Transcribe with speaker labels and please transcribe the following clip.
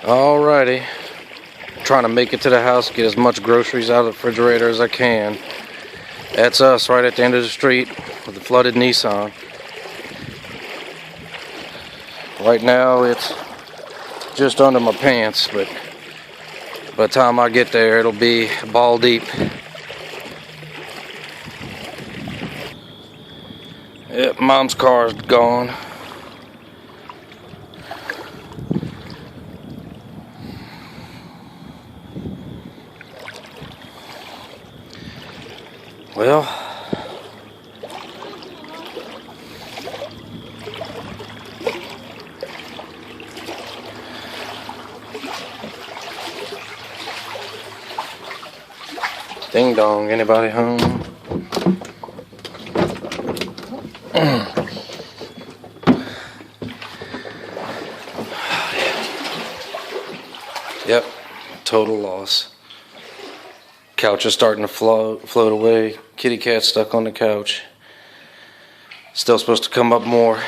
Speaker 1: Alrighty, trying to make it to the house, get as much groceries out of the refrigerator as I can. That's us right at the end of the street with the flooded Nissan. Right now it's just under my pants, but by the time I get there it'll be ball deep. Yep, Mom's car is gone. Well, ding dong, anybody home? Yep, total loss. Couch is starting to float away. Kitty cat stuck on the couch. Still supposed to come up more.